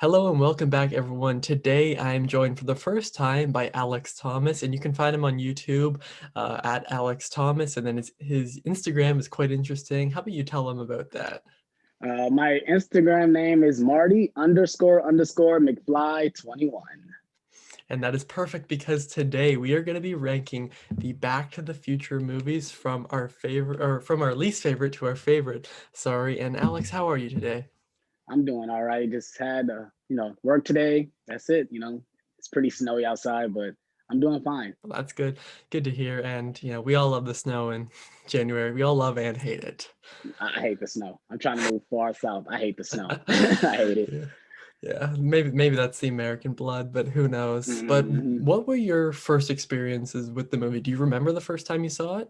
Hello and welcome back, everyone. Today I am joined for the first time by Alex Thomas, and you can find him on YouTube at Alex Thomas, and then his Instagram is quite interesting. How about you tell him about that? My Instagram name is Marty__McFly21. And that is perfect because today we are going to be ranking the Back to the Future movies from our favorite or from our least favorite to our favorite. Sorry. And Alex, how are you today? I'm doing all right. Just had work today. That's it. It's pretty snowy outside, but I'm doing fine. Well, that's good. Good to hear. And we all love the snow in January. We all love and hate it. I hate the snow. I'm trying to move far south. I hate the snow. I hate it. Yeah. Yeah, maybe that's the American blood, but who knows? But hmm what were your first experiences with the movie? Do you remember the first time you saw it?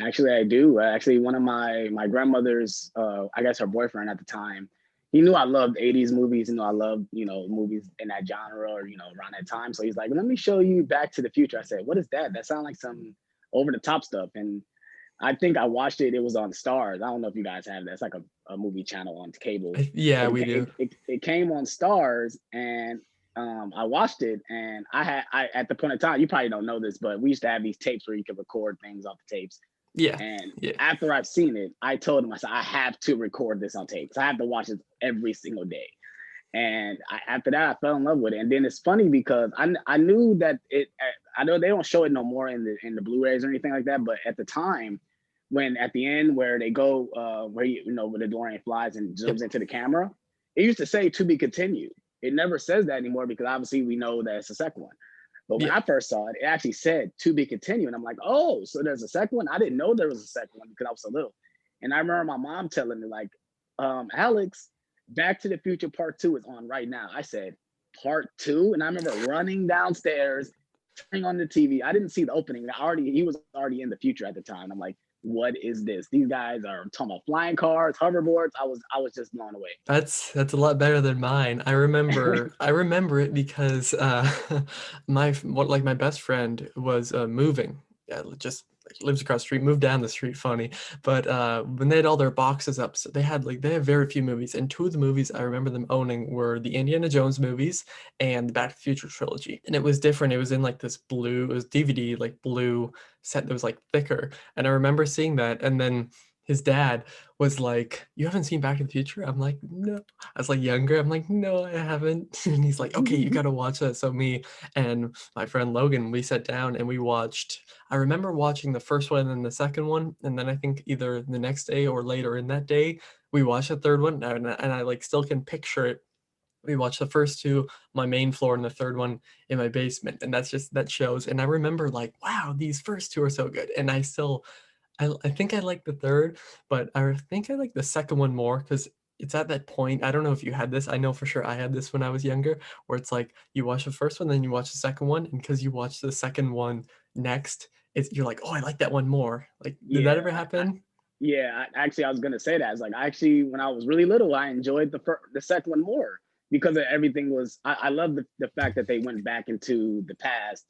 Actually, I do. Actually, one of my grandmother's, I guess her boyfriend at the time, he knew I loved '80s movies. I loved movies in that genre or around that time. So he's like, "Let me show you Back to the Future." I said, "What is that? That sounds like some over the top stuff." And I think I watched it. It was on Stars. I don't know if you guys have that. It's like a movie channel on cable, Yeah, but we do. it came on Stars, and I watched it. And I at the point in time, you probably don't know this, but we used to have these tapes where you could record things off the tapes. Yeah, And yeah. after I've seen it, I told him, I said, I have to record this on tape. So I have to watch it every single day. And after that, I fell in love with it. And then it's funny because I knew that I know they don't show it no more in the Blu-rays or anything like that. But at the time, when at the end where they go, where where the DeLorean flies and Yep. zooms into the camera, it used to say to be continued. It never says that anymore because obviously we know that it's the second one. But when Yeah. I first saw it, it actually said to be continued. And I'm like, oh, so there's a second one? I didn't know there was a second one because I was so little. And I remember my mom telling me, like, Alex, Back to the Future Part 2 is on right now. I said, Part 2? And I remember running downstairs, turning on the TV. I didn't see the opening. He was already in the future at the time. I'm like, what is this? These guys are talking about flying cars, hoverboards. I was just blown away. That's a lot better than mine. I remember it because my best friend was moving. Yeah, just like, lives across the street, moved down the street, funny. But when they had all their boxes up, so they have very few movies, and two of the movies I remember them owning were the Indiana Jones movies and the Back to the Future trilogy. And it was different. It was in like this blue, it was DVD like blue set that was like thicker. And I remember seeing that, and then his dad was like, "You haven't seen Back to the Future?" I'm like, "No." I was like younger. I'm like, "No, I haven't." And he's like, "Okay, you gotta watch that." So me and my friend Logan, we sat down and we watched. I remember watching the first one and then the second one, and then I think either the next day or later in that day, we watched the third one, and I like still can picture it. We watched the first two, my main floor, and the third one in my basement, and that shows. And I remember like, wow, these first two are so good, and I think I like the third, but I think I like the second one more because it's at that point. I don't know if you had this. I know for sure I had this when I was younger, where it's like you watch the first one, then you watch the second one, and because you watch the second one next, you're like, oh, I like that one more. Like, did that Yeah, ever happen? yeah. Actually, I was gonna say that. It's like actually, when I was really little, I enjoyed the second one more because of everything was. I love the fact that they went back into the past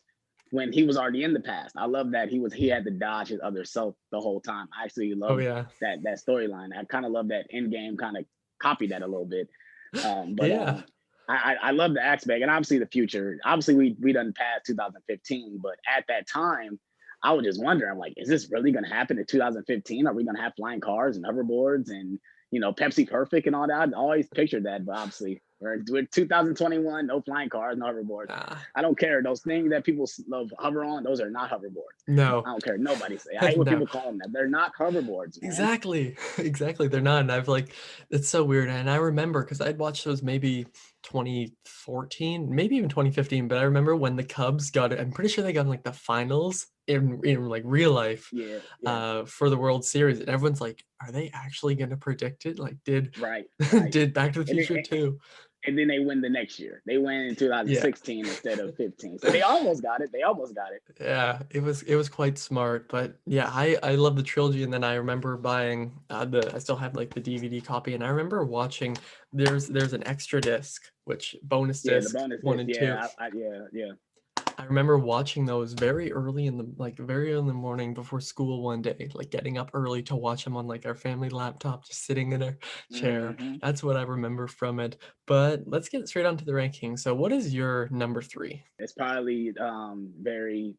when he was already in the past. I love that he had to dodge his other self the whole time. I actually Oh love yeah, that storyline. I kind of love that end game. Kind of copied that a little bit. But yeah. I love the aspect and obviously the future. Obviously, we done past 2015, but at that time, I was just wondering, I'm like, is this really going to happen in 2015? Are we going to have flying cars and hoverboards and Pepsi Perfect and all that? I always pictured that, but obviously we're 2021, no flying cars, no hoverboards. Ah, I don't care. Those things that people love hover on, those are not hoverboards. I no, don't care. Nobody say. I hate when no. people call them that. They're not hoverboards, man. Exactly. Exactly. They're not. And I've like, it's so weird. And I remember because I'd watched those maybe 2014, maybe even 2015. But I remember when the Cubs got it, I'm pretty sure they got in like the finals in like real life Yeah, yeah. for the World Series. And everyone's like, are they actually going to predict it? Like, did Right, right. did Back to the And then, Future too? and then they win the next year. They win in Yeah. 2016 instead of 15. So they almost got it. They almost got it. Yeah, it was quite smart, but yeah, I love the trilogy, and then I remember buying the I still have like the DVD copy, and I remember watching. There's an extra disc, which bonus Yeah, the disc bonus one is and two, yeah, yeah, yeah. I remember watching those very early in the very early in the morning before school one day, like getting up early to watch them on like our family laptop, just sitting in our chair. Hmm. That's what I remember from it. But let's get straight on to the ranking. So what is your number three? It's probably very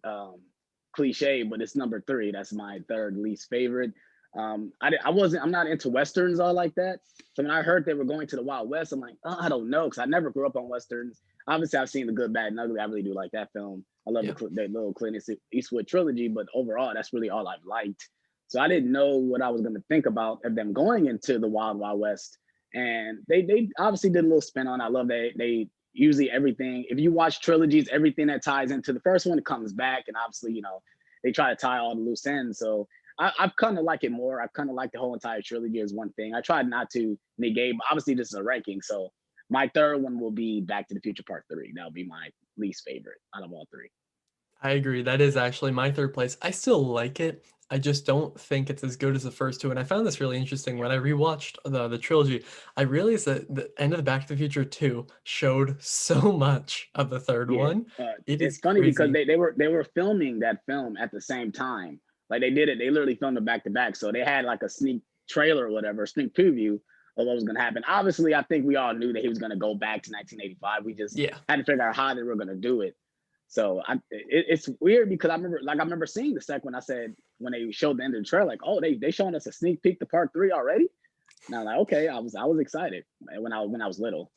cliche, but it's number three. That's my third least favorite. I'm not into westerns all like that. So when I heard they were going to the Wild West, I'm like, oh, I don't know, because I never grew up on westerns. Obviously, I've seen the Good, Bad, and Ugly. I really do like that film. I love Yeah. the little Clint Eastwood trilogy, but overall, that's really all I've liked. So I didn't know what I was going to think about of them going into the Wild Wild West, and they obviously did a little spin on it. I love that they usually everything. If you watch trilogies, everything that ties into the first one comes back, and obviously, they try to tie all the loose ends. So I've kind of like it more. I've kind of like the whole entire trilogy as one thing. I tried not to negate, but obviously this is a ranking. So my third one will be Back to the Future Part Three. That'll be my least favorite out of all three. I agree. That is actually my third place. I still like it. I just don't think it's as good as the first two. And I found this really interesting when I rewatched the trilogy. I realized that the end of the Back to the Future 2 showed so much of the third Yeah, one. It is it's funny because crazy. they were filming that film at the same time. Like they did it, they literally filmed it back to back. So they had like a sneak trailer or whatever, sneak preview of what was going to happen. Obviously, I think we all knew that he was going to go back to 1985. We just Yeah. had to figure out how they were going to do it. So it's weird because I remember seeing the second one. I said when they showed the end of the trailer, like, oh, they showing us a sneak peek to part three already. And I was like, okay, I was excited when I was little,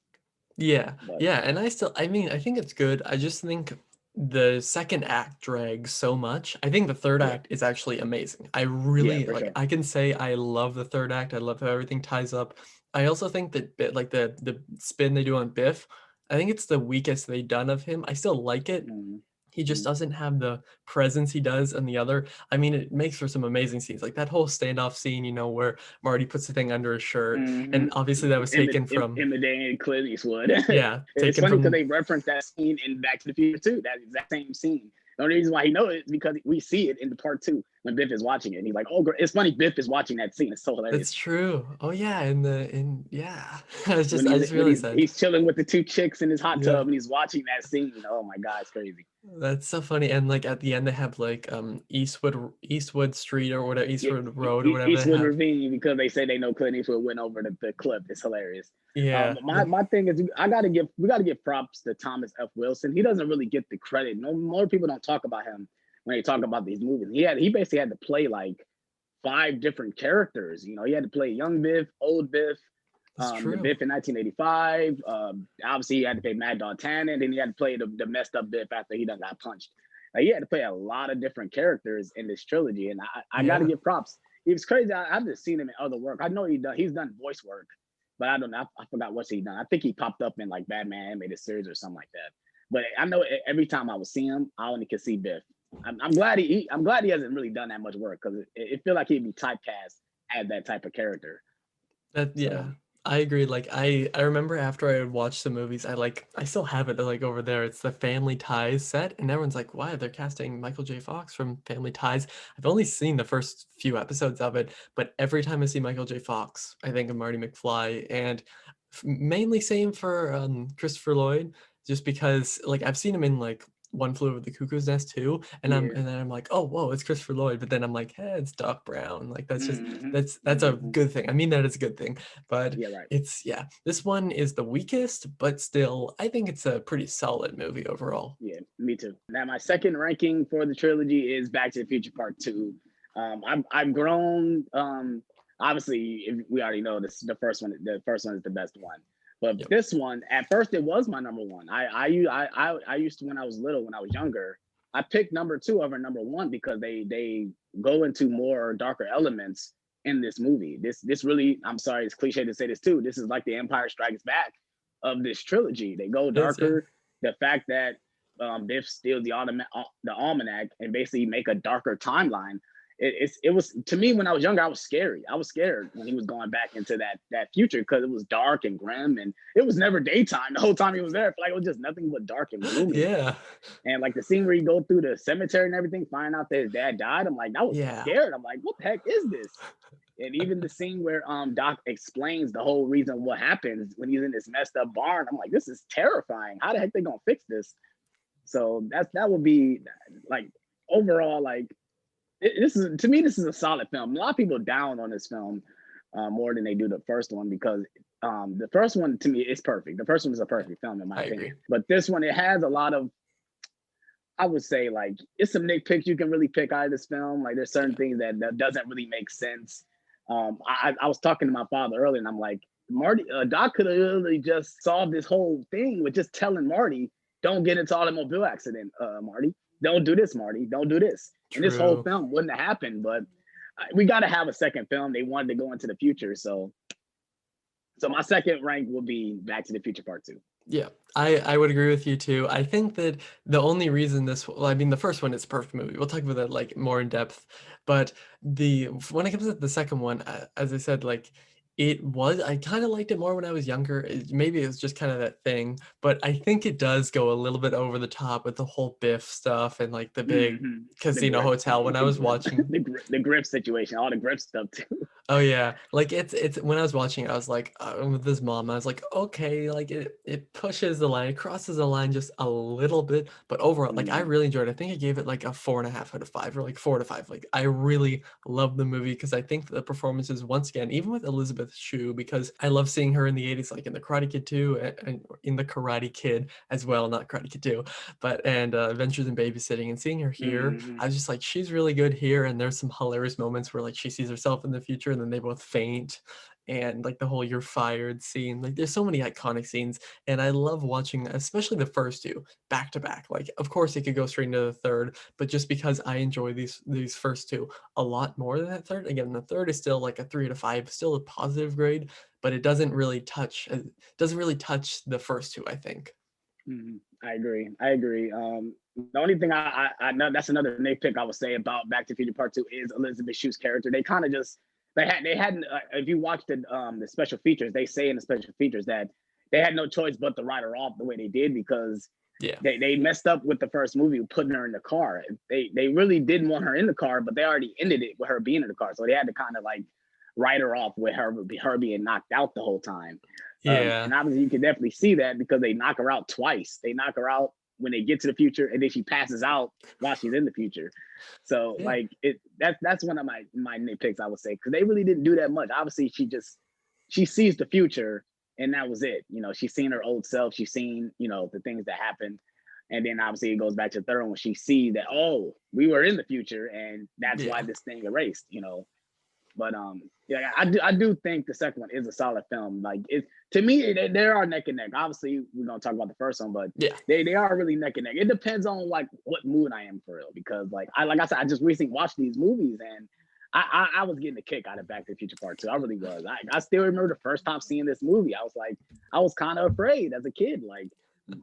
Yeah. but Yeah. And I mean, I think it's good. I just think the second act drags so much. I think the third yeah, act is actually amazing. I yeah, really for sure. I can say I love the third act. I love how everything ties up. I also think that the spin they do on Biff, I think it's the weakest they've done of him. I still like it. Mm-hmm. He just doesn't have the presence he does in the other. I mean, it makes for some amazing scenes, like that whole standoff scene, where Marty puts the thing under his shirt, and Mm-hmm. obviously that was taken from Imitating Clint Eastwood. yeah, It's taken funny because from they reference that scene in Back to the Future too. That exact same scene. The only reason why he knows it is because we see it in the part two when Biff is watching it. And he's like, "Oh, it's funny." Biff is watching that scene. It's so that's hilarious true. Oh yeah, in yeah. when I he's just when realized he's that. he's chilling with the two chicks in his hot Yeah. tub and he's watching that scene. Oh my god, it's crazy. That's so funny. And like at the end they have like Eastwood Street or whatever, Yeah, Eastwood Road or whatever they Eastwood have. Ravine because they say they know Clint Eastwood went over the clip. It's hilarious. Yeah. My thing is we gotta give props to Thomas F. Wilson. He doesn't really get the credit. No more people don't talk about him when they talk about these movies. He basically had to play like five different characters. He had to play young Biff, old Biff, That's the true. Biff in 1985. Obviously, he had to play Mad Dog Tannen, and he had to play the messed up Biff after he done got punched. Like, he had to play a lot of different characters in this trilogy, and I got to Yeah. give props. It was crazy. I've just seen him in other work. I know he's done voice work, but I don't know. I forgot what's he done. I think he popped up in like Batman animated series or something like that. But I know every time I would see him, I only could see Biff. I'm glad I'm glad he hasn't really done that much work because it feel like he'd be typecast as that type of character. That So yeah, I agree. Like I remember after I would watch the movies, I still have it like over there. It's the Family Ties set, and everyone's like, "Why they're casting Michael J. Fox from Family Ties?" I've only seen the first few episodes of it, but every time I see Michael J. Fox, I think of Marty McFly, and mainly same for Christopher Lloyd, just because like I've seen him in like One Flew Over the Cuckoo's Nest too, yeah. and then I'm like, oh whoa, it's Christopher Lloyd, but then I'm like, hey, it's Doc Brown. Like Hmm. that's a Hmm. good thing. I mean that is a good thing, but Yeah, right. it's yeah, this one is the weakest, but still, I think it's a pretty solid movie overall. Yeah, me too. Now my second ranking for the trilogy is Back to the Future Part Two. I've grown. Obviously, if we already know this. The first one is the best one. But Yep. this one, at first, it was my number one. I used to when I was little, when I was younger, I picked number two over number one because they go into more darker elements in this movie. This really, I'm sorry, it's cliche to say this too. This is like the Empire Strikes Back of this trilogy. They go It is, yeah. darker. The fact that Biff steals the almanac and basically make a darker timeline. It was to me when I was younger, I was scary. I was scared when he was going back into that future because it was dark and grim and it was never daytime the whole time he was there. Like it was just nothing but dark and gloomy. Yeah. And like the scene where you go through the cemetery and everything, find out that his dad died. I'm like, I was Yeah. scared. I'm like, what the heck is this? And even the scene where Doc explains the whole reason what happens when he's in this messed up barn, I'm like, this is terrifying. How the heck they gonna fix this? So that would be like overall like this is to me this is a solid film. A lot of people down on this film more than they do the first one because the first one to me is perfect. The first one is a Yeah, perfect film in my I agree. opinion. But this one it has a lot of I would say like it's some nitpicks you can really pick out of this film. Like there's certain Yeah, things that doesn't really make sense. I was talking to my father earlier, and I'm like, Marty, Doc could have really just solved this whole thing with just telling Marty, "Don't get into automobile accident, Marty. Don't do this, Marty. Don't do this." And this whole true. film wouldn't have happened. But we got to have a second film. They wanted to go into the future, so my second rank will be Back to the Future Part Two. Yeah, I would agree with you too. I think that the only reason this, well, I mean, the first one is a perfect movie. We'll talk about that like more in depth, but the when it comes to the second one, as I said, like I kind of liked it more when I was younger. Maybe it was just kind of that thing, but I think it does go a little bit over the top with the whole Biff stuff and like the big Mm-hmm. The casino grip, hotel when I was watching. the grip situation, all the grip stuff too. Oh yeah, like it's when I was watching it, I was like with this mom, I was like, okay, like it pushes the line, it crosses the line just a little bit, but overall, like I Mm-hmm. really enjoyed it. I think I gave it like a 4.5 out of 5, or like 4 to 5. Like I really love the movie because I think that the performances once again, even with Elizabeth Shue, because I love seeing her in the 80s, like in the Karate Kid 2 and in the Karate Kid as well, not Karate Kid 2, but and Adventures in Babysitting, and seeing her here, Mm-hmm. I was just like, she's really good here. And there's some hilarious moments where like she sees herself in the future and then they both faint. And like the whole "you're fired" scene, like there's so many iconic scenes, and I love watching, especially the first two back to back. Like, of course, it could go straight into the third, but just because I enjoy these first two a lot more than that third. Again, the third is still like a 3 to 5, still a positive grade, but it doesn't really touch the first two, I think. Mm-hmm. I agree. I agree. The only thing I know that's another nitpick I would say about Back to the Future Part Two is Elizabeth Shue's character. They kind of just they hadn't if you watch the special features, they say in the special features that they had no choice but to write her off the way they did because Yeah, they messed up with the first movie putting her in the car. They really didn't want her in the car, but they already ended it with her being in the car, so they had to kind of like write her off with her being knocked out the whole time. yeah, And obviously, you can definitely see that because they knock her out twice. They knock her out when they get to the future, and then she passes out while she's in the future. So, yeah. like, that's one of my nitpicks I would say because they really didn't do that much. Obviously, she sees the future, and that was it. You know, she's seen her old self. She's seen the things that happened, and then obviously it goes back to the third one when she sees that we were in the future, and that's why Yeah. this thing erased. But yeah, I do think the second one is a solid film. Like it to me, they are neck and neck. Obviously, we're gonna talk about the first one, but Yeah. they are really neck and neck. It depends on like what mood I am for real. Because like I said, I just recently watched these movies and I was getting a kick out of Back to the Future Part Two. I really was. I still remember the first time seeing this movie. I was kind of afraid as a kid. Like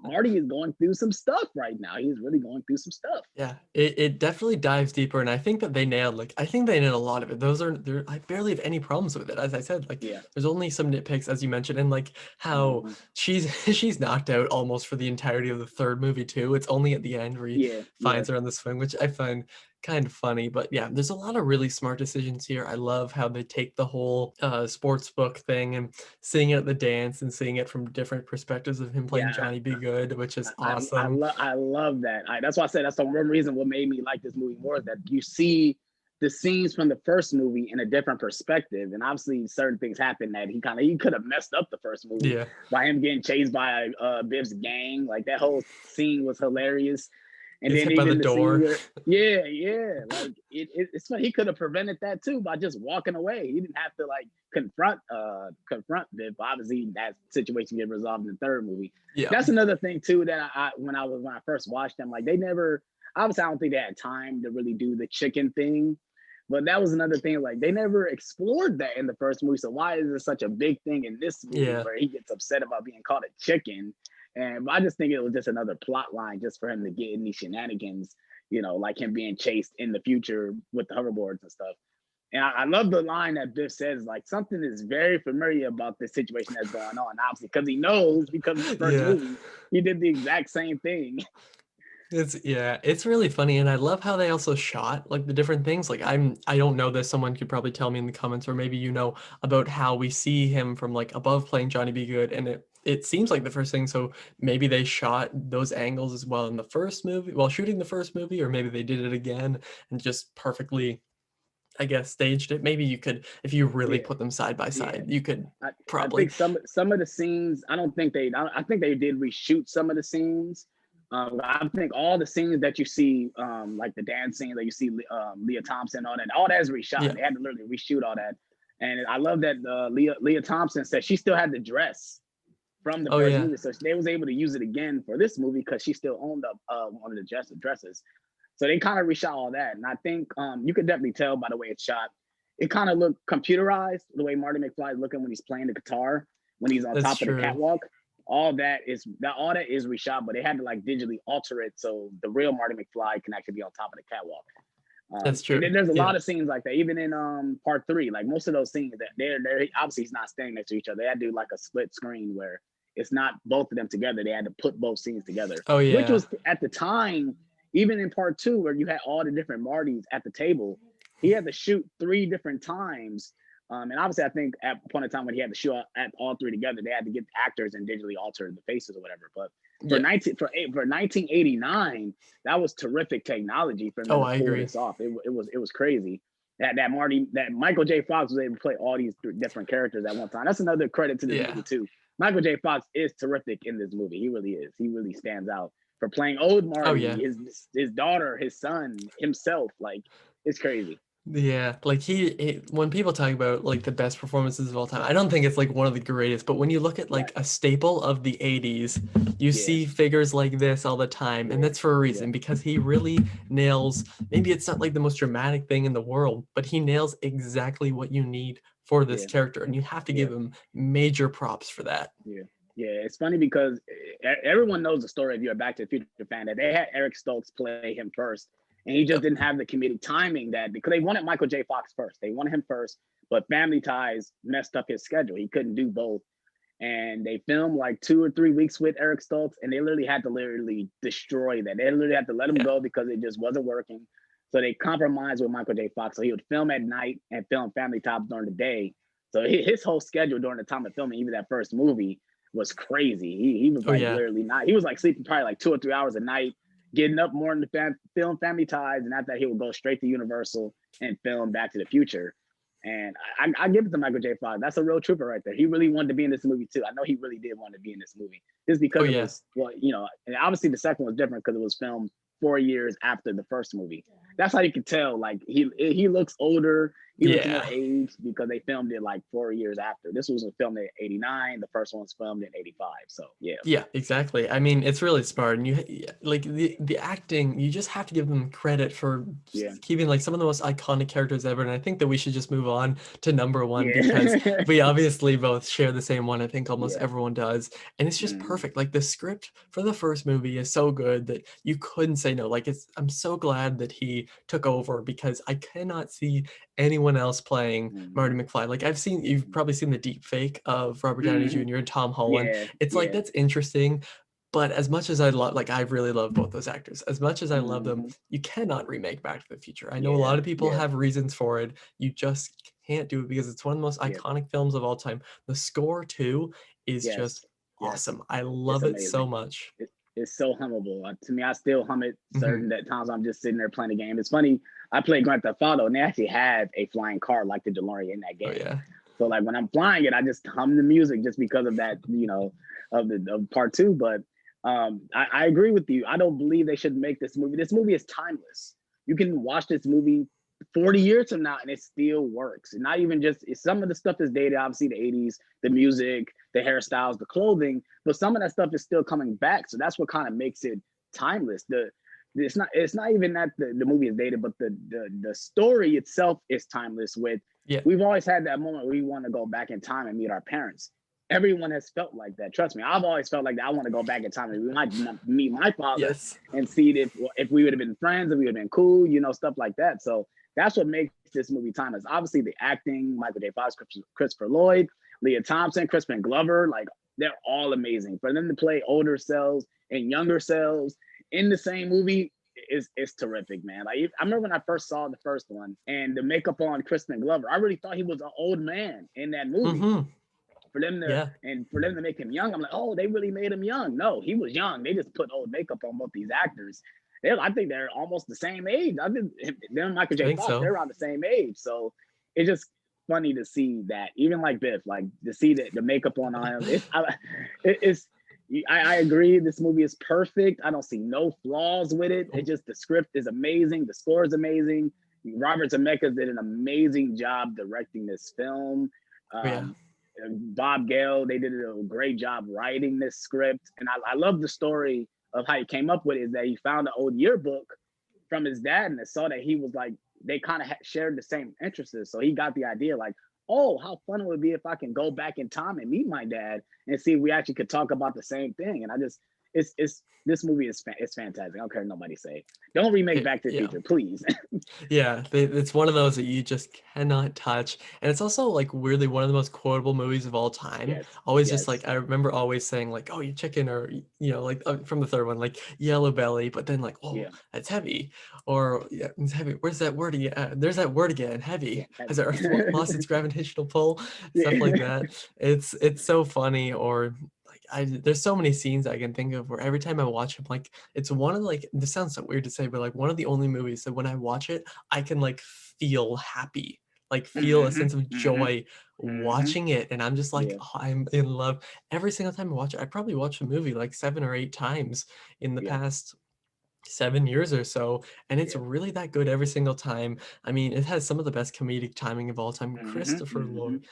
Marty is going through some stuff right now. He's really going through some stuff. Yeah, it definitely dives deeper, and I think that they nailed, like, I think they nailed a lot of it. I barely have any problems with it. As I said, like, Yeah. there's only some nitpicks, as you mentioned, and like how Mm-hmm. she's knocked out almost for the entirety of the third movie too. It's only at the end where he Yeah. Yeah. finds her on the swing, which I find kind of funny. But yeah, there's a lot of really smart decisions here. I love how they take the whole sports book thing and seeing it at the dance and seeing it from different perspectives of him playing Yeah. Johnny Be Good, which is awesome. I love that. That's why I said that's the one reason what made me like this movie more is that you see the scenes from the first movie in a different perspective, and obviously certain things happen that he could have messed up the first movie Yeah, by him getting chased by Biv's gang. Like that whole scene was hilarious, and gets then hit by the even the scene door. where like it's funny he could have prevented that too by just walking away. He didn't have to like confront Viv. Obviously, that situation get resolved in the third movie. Yeah, That's another thing too that when I first watched them, like they never obviously I don't think they had time to really do the chicken thing. But that was another thing, like they never explored that in the first movie. So why is it such a big thing in this movie yeah. where he gets upset about being called a chicken? And I just think it was just another plot line just for him to get in these shenanigans, like him being chased in the future with the hoverboards and stuff. And I love the line that Biff says, like, something is very familiar about this situation that's going on. Obviously, because he knows, because of the first Yeah. movie, he did the exact same thing. It's really funny, and I love how they also shot like the different things. Like I don't know this. Someone could probably tell me in the comments, or maybe about how we see him from like above playing Johnny Be Good, and it seems like the first thing. So maybe they shot those angles as well in the first movie while shooting the first movie, or maybe they did it again and just perfectly, I guess, staged it. Maybe you could, if you really Yeah, put them side by yeah. side, you could I think probably. some of the scenes, I don't think they I think they did reshoot some of the scenes. I think all the scenes that you see, like the dance scene that you see, Leah Thompson, all that is reshot. Yeah. They had to literally reshoot all that. And I love that Leah Thompson said she still had the dress from the Oh first yeah. movie, so they was able to use it again for this movie because she still owned up one of the dresses. So they kind of reshot all that, and I think you could definitely tell by the way it's shot. It kind of looked computerized the way Marty McFly is looking when he's playing the guitar when he's on That's top of the true. catwalk. All that is reshot, but they had to like digitally alter it so the real Marty McFly can actually be on top of the catwalk. That's And true. then there's a Yeah. lot of scenes like that. Even in part 3, like most of those scenes that they're obviously he's not standing next to each other. They had to do like a split screen where it's not both of them together. They had to put both scenes together, Oh which yeah. was at the time, even in part 2, where you had all the different Martys at the table, he had to shoot 3 different times. And obviously, I think at a point in time when he had to shoot at all 3 together, they had to get actors and digitally alter the faces or whatever. But for Yeah. 1989, that was terrific technology for them Oh, to I pull agree. this off. It was crazy that Michael J. Fox was able to play all these different characters at one time. That's another credit to this Yeah. movie too. Michael J. Fox is terrific in this movie. He really is. He really stands out for playing old Oh Marty, yeah. his daughter, his son, himself. Like it's crazy. Yeah, like when people talk about like the best performances of all time, I don't think it's like one of the greatest, but when you look at like Right. a staple of the 80s, you Yeah. see figures like this all the time, and Yeah. that's for a Yeah. reason because he really nails, maybe it's not like the most dramatic thing in the world, but he nails exactly what you need for this Yeah. character, and you have to Yeah. give him major props for that. Yeah. Yeah, it's funny because everyone knows the story if you're a Back to the Future fan that they had Eric Stoltz play him first, and he just Yep. didn't have the comedic timing that because they wanted Michael J. Fox first. They wanted him first, but Family Ties messed up his schedule. He couldn't do both, and they filmed like 2 or 3 weeks with Eric Stoltz, and they literally had to destroy that. They literally had to let him Yeah. go because it just wasn't working. So they compromised with Michael J. Fox. So he would film at night and film Family Ties during the day. So his whole schedule during the time of filming, even that first movie, was crazy. He was Oh like yeah. literally not. He was like sleeping probably like 2 or 3 hours a night, getting up more to film Family Ties, and after that he would go straight to Universal and film Back to the Future. And I give it to Michael J. Fox. That's a real trooper right there. He really wanted to be in this movie too. I know he really did want to be in this movie just Oh because it yeah. was and obviously the second was different because it was filmed 4 years after the first movie. That's how you can tell. Like he looks older. He looks more Yeah. aged because they filmed it like 4 years after. This was filmed in '89. The first one was filmed in '85. So yeah. Yeah, exactly. I mean, it's really smart, and like the acting, you just have to give them credit for Yeah. keeping like some of the most iconic characters ever. And I think that we should just move on to number one because Yeah. we obviously both share the same one. I think almost Yeah. everyone does, and it's just Mhm. perfect. Like the script for the first movie is so good that you couldn't say no. Like I'm so glad that he took over because I cannot see anyone else playing Marty Mhm. McFly. Like you've probably seen the deep fake of Robert Downey Mhm. Jr. and Tom Holland. Yeah. It's like Yeah. that's interesting, but as much as I love, like I really love both those actors. As much as I love them, Mhm. you cannot remake Back to the Future. I know a lot Yeah. of people Yeah. have reasons for it. You just can't do it because it's one of the most Yeah. iconic films of all time. The score too is just Yes. Yes. awesome. I It's love it so amazing. much. It's so hummable. To me, I still hum it Mhm. certain that times I'm just sitting there playing the game. It's funny. I play Grand Theft Auto, and they actually have a flying car like the DeLorean in that Oh game. yeah. So like when I'm flying it, I just hum the music just because of that, of part 2. But I agree with you. I don't believe they should make this movie. This movie is timeless. You can watch this movie 40 years from now and it still works. And not even just some of the stuff is dated, obviously the 80s, the music, the hairstyles, the clothing, but some of that stuff is still coming back. So that's what kind of makes it timeless. It's not even that the movie is dated, but the story itself is timeless with Yeah. we've always had that moment where we want to go back in time and meet our parents. Everyone has felt like that. Trust me, I've always felt like that. I want to go back in time and meet my father Yes. and see if we would have been friends, if we would have been cool, stuff like that. So that's what makes this movie timeless. Obviously, the acting, Michael J. Fox, Christopher Lloyd, Leah Thompson, Crispin Glover, like they're all amazing. For them to play older selves and younger selves in the same movie is terrific, man. Like I remember when I first saw the first one and the makeup on Crispin Glover, I really thought he was an old man in that movie. Mhm. for them to Yeah, and for them to make him young, I'm like, oh, they really made him young. No, he was young. They just put old makeup on both these actors. I think they're almost the same age. I think them and Michael I J. think Fox, so. they're around the same age. So it's just funny to see that, even like Biff, like to see the makeup on him. It's I agree. This movie is perfect. I don't see no flaws with it. It Oh, just, the script is amazing. The score is amazing. Robert Zemeckis did an amazing job directing this film. yeah. Um, Bob Gale, they did a great job writing this script. And I love the story of how he came up with it, is that he found an old yearbook from his dad and saw that he was like, they kind of shared the same interests. So he got the idea like, oh, how fun it would be if I can go back in time and meet my dad and see if we actually could talk about the same thing. And I just, it's this movie is it's fantastic. I don't care what nobody say. Don't remake Back to the Yeah. Future, please. Yeah, it's one of those that you just cannot touch, and it's also like weirdly one of the most quotable movies of all time. Yes, Always just yes, like I remember always saying like, "Oh, you chicken," or like from the third one, like yellow belly, but then like, "Oh, yeah, that's heavy," or yeah, it's heavy. Where's that word again? There's that word again. yeah, Heavy. Has the heavy. Earth lost its gravitational pull? Stuff like Yeah. that. It's so funny. Or like there's so many scenes I can think of where every time I watch them, like it's one of like this sounds so weird to say, but like one of the only movies that when I watch it I can like feel happy, like feel a Hmm. sense of Hmm. joy Hmm. watching it. And I'm just like, Yeah. oh, I'm in love every single time I watch it. I probably watched the movie like 7 or 8 times in the Yeah. past 7 years or so. And it's Yeah. really that good every single time. I mean, it has some of the best comedic timing of all time. Hmm. Christopher Hmm. Lloyd,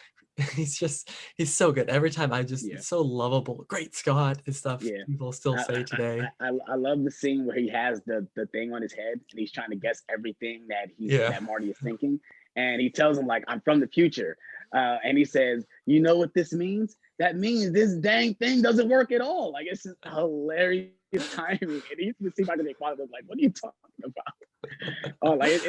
he's so good. Every time Yeah. it's so lovable. Great Scott is stuff Yeah. people still I, say I, today. I love the scene where he has the thing on his head and he's trying to guess everything Yeah. that Marty is thinking, and he tells him like, I'm from the future, and he says, you know what this means? That means this dang thing doesn't work at all. Like, it's just hilarious timing, and you can see Michael J. Fox was like, what are you talking about? Oh, like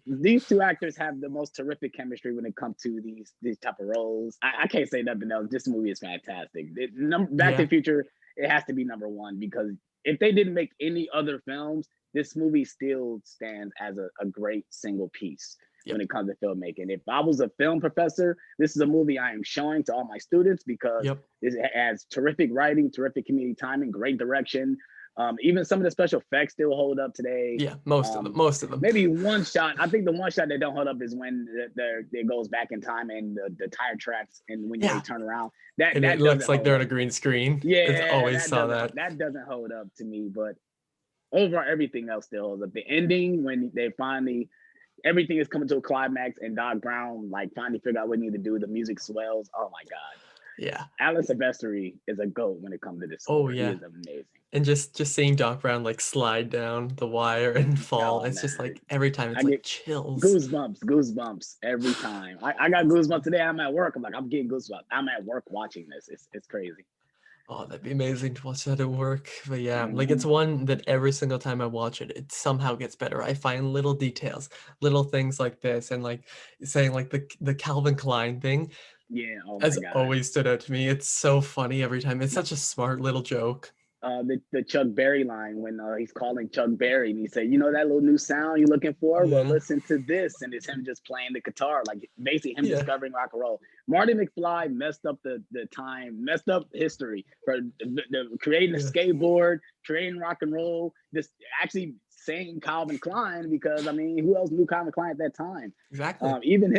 these two actors have the most terrific chemistry when it comes to these type of roles. I can't say nothing else. This movie is fantastic. Back to Yeah. the Future, it has to be number one, because if they didn't make any other films, this movie still stands as a great single piece when Yep. it comes to filmmaking. If I was a film professor, this is a movie I am showing to all my students, because Yep. it has terrific writing, terrific community timing, great direction. Even some of the special effects still hold up today. Yeah. Most of them. Um, Most of them. Maybe one shot. I think the one shot that don't hold up is when it goes back in time and the tire tracks, and when they Yeah. turn around, that And it that looks doesn't like hold they're on up. a green screen. It's Yeah, always saw that. that doesn't hold up to me. But overall, everything else still holds up. The ending, when they finally, everything is coming to a climax and Doc Brown like finally figure out what he need to do. The music swells. Oh my god, Yeah. Alan Silvestri is a goat when it comes to this Oh score. He yeah. is amazing. And just seeing Doc Brown like slide down the wire and fall, Oh it's just man, like every time I it's like get chills. goosebumps every time. I got goosebumps today. I'm at work. I'm like, I'm getting goosebumps. I'm at work watching this. It's crazy. Oh, that'd be amazing to watch that at work. But yeah, like it's Hmm. one that every single time I watch it, it somehow gets better. I find little details, little things like this, and like saying like the Calvin Klein thing Yeah. Oh my has god. always stood out to me. It's so funny every time. It's My, such a smart little joke. the Chuck Berry line when he's calling Chuck Berry and he said, "You know that little new sound you're looking for? Well, Yeah. listen to this." And it's him just playing the guitar, like basically him Yeah. discovering rock and roll. Marty McFly messed up the time, messed up history for creating a Yeah. skateboard, creating rock and roll, just actually saying Calvin Klein, because I mean, who else knew Calvin Klein at that time? Exactly. Even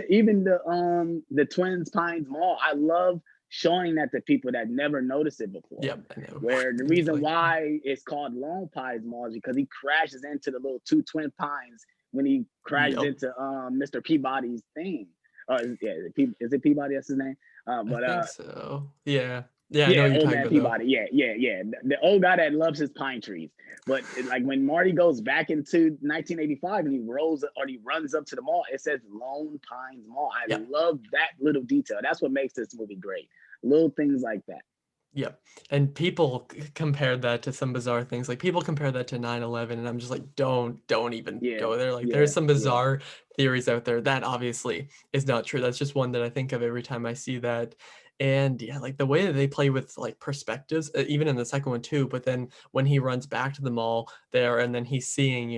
the Twins Pines Mall. I love showing that to people that never noticed it before. Yep. I know. Where the It's reason like, why it's called Lone Pines Mall is because he crashes into the little two twin pines when he crashes yep. into Mr. Peabody's thing. Yeah, is it Peabody? That's his name. I But think so. Yeah. Yeah, I know Yeah, what you're old talking man about though. Peabody. Yeah, yeah, yeah. The old guy that loves his pine trees. But like when Marty goes back into 1985 and he runs up to the mall, it says Lone Pines Mall. I Yep. love that little detail. That's what makes this movie great. Little things like that. Yep. And people compared that to some bizarre things. Like people compare that to 9/11, and I'm just like, don't even Yeah, go there. Like yeah, there's some yeah. bizarre theories out there. That obviously is not true. That's just one that I think of every time I see that. And yeah, like the way that they play with like perspectives, even in the second one too. But then when he runs back to the mall there, and then he's seeing,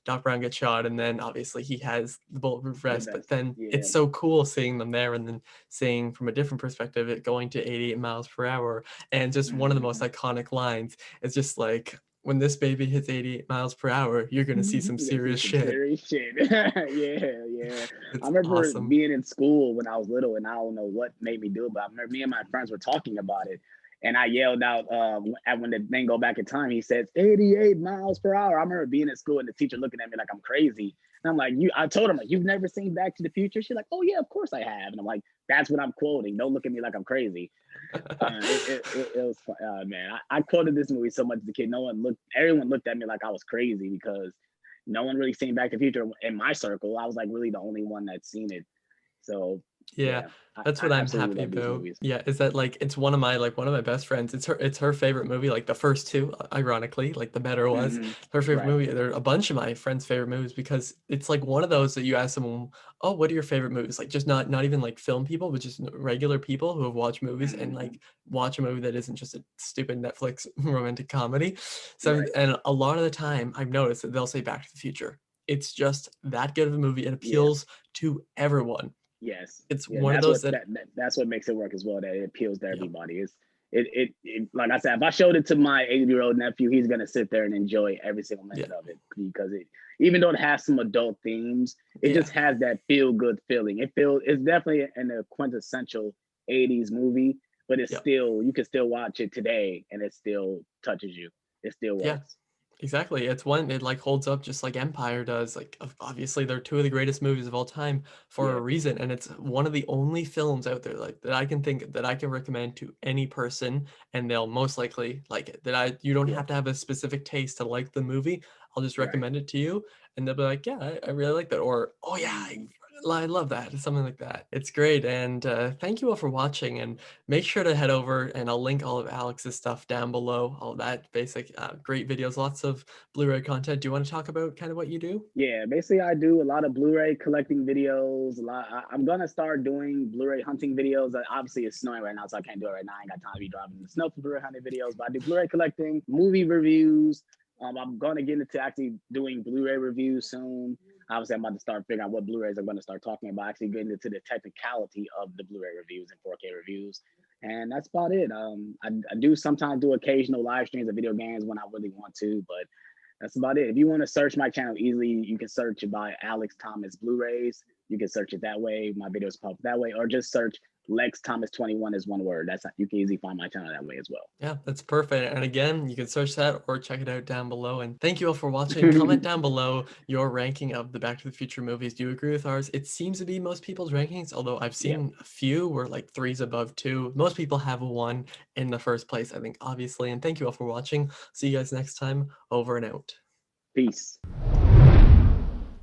Doc Brown get shot, and then obviously he has the bulletproof The vest. But best. then Yeah. it's so cool seeing them there, and then seeing from a different perspective it going to 88 miles per hour. And just one of the most Mhm. iconic lines is just like, when this baby hits 88 miles per hour, you're gonna see some You gotta see serious some shit. serious shit. Yeah, yeah. I It's remember awesome. being in school when I was little, and I don't know what made me do it, but I remember me and my friends were talking about it, and I yelled out when the thing go back in time. He says 88 miles per hour. I remember being in school and the teacher looking at me like I'm crazy, and I'm like, "You." I told him like, "You've never seen Back to the Future?" She's like, "Oh yeah, of course I have," and I'm like, "That's what I'm quoting. Don't look at me like I'm crazy." It was fun. Man, I quoted this movie so much as a kid. Everyone looked at me like I was crazy because no one really seen Back to the Future in my circle. I was like really the only one that's seen it. So Yeah, yeah, that's I what I'm absolutely happy love these about. movies. Yeah, is that, like, it's one of my best friends, it's her favorite movie, like, the first 2, ironically, like, the better was Hmm. her favorite Right. movie. They're a bunch of my friends' favorite movies because it's, like, one of those that you ask someone, "Oh, what are your favorite movies?" Like, just not even, like, film people, but just regular people who have watched movies and, Hmm. like, watch a movie that isn't just a stupid Netflix romantic comedy. So Right. and a lot of the time, I've noticed that they'll say Back to the Future. It's just that good of a movie. It Yeah. appeals to everyone. Yes. It's Yeah. one of those that That's what makes it work as well. That it appeals to yeah. everybody. It like I said, if I showed it to my 80-year-old nephew, he's gonna sit there and enjoy every single Yeah. minute of it because it, even though it has some adult themes, it Yeah. just has that feel good feeling. It's definitely an a quintessential 80s movie, but it's Yeah. still, you can still watch it today and it still touches you. It still Yeah. works. Exactly. It's one it, like, holds up just like Empire does. Like, obviously, they're 2 of the greatest movies of all time for a Yeah. reason, and it's one of the only films out there, like, that I can think that I can recommend to any person, and they'll most likely like it. That I You don't Yeah. have to have a specific taste to like the movie. I'll just Right. recommend it to you, and they'll be like, "Yeah, I really like that," or, "Oh, yeah, Mhm. I love that," something like that. It's great, and, thank you all for watching, and make sure to head over, and I'll link all of Alex's stuff down below, all that basic, great videos, lots of Blu-ray content. Do you wanna talk about kinda what you do? Yeah, basically, I do a lot of Blu-ray collecting videos. I'm gonna start doing Blu-ray hunting videos. Obviously, it's snowing right now, so I can't do it right now. I ain't got time to be driving in the snow for Blu-ray hunting videos. But I do Blu-ray collecting, movie reviews. I'm gonna get into actually doing Blu-ray reviews soon. Obviously, I'm about to start figuring out what Blu-rays I'm gonna start talking about. Actually, getting into the technicality of the Blu-ray reviews and 4K reviews. And that's about it. I do sometimes do occasional live streams of video games when I really want to, but that's about it. If you want to search my channel easily, you can search it by Alex Thomas Blu-rays. You can search it that way. My videos pop up that way, or just search Lex Thomas 21 is one word. That's, you can easily find my channel that way as well. Yeah, that's perfect, and again, you can search that or check it out down below, and thank you all for watching. Comment down below your ranking of the Back to the Future movies. Do you agree with ours? It seems to be most people's rankings, although I've Yep. seen a few where, like, 3's above 2. Most people have 1 in the first place, I think, obviously, and thank you all for watching. See you guys next time. Over and out. Peace.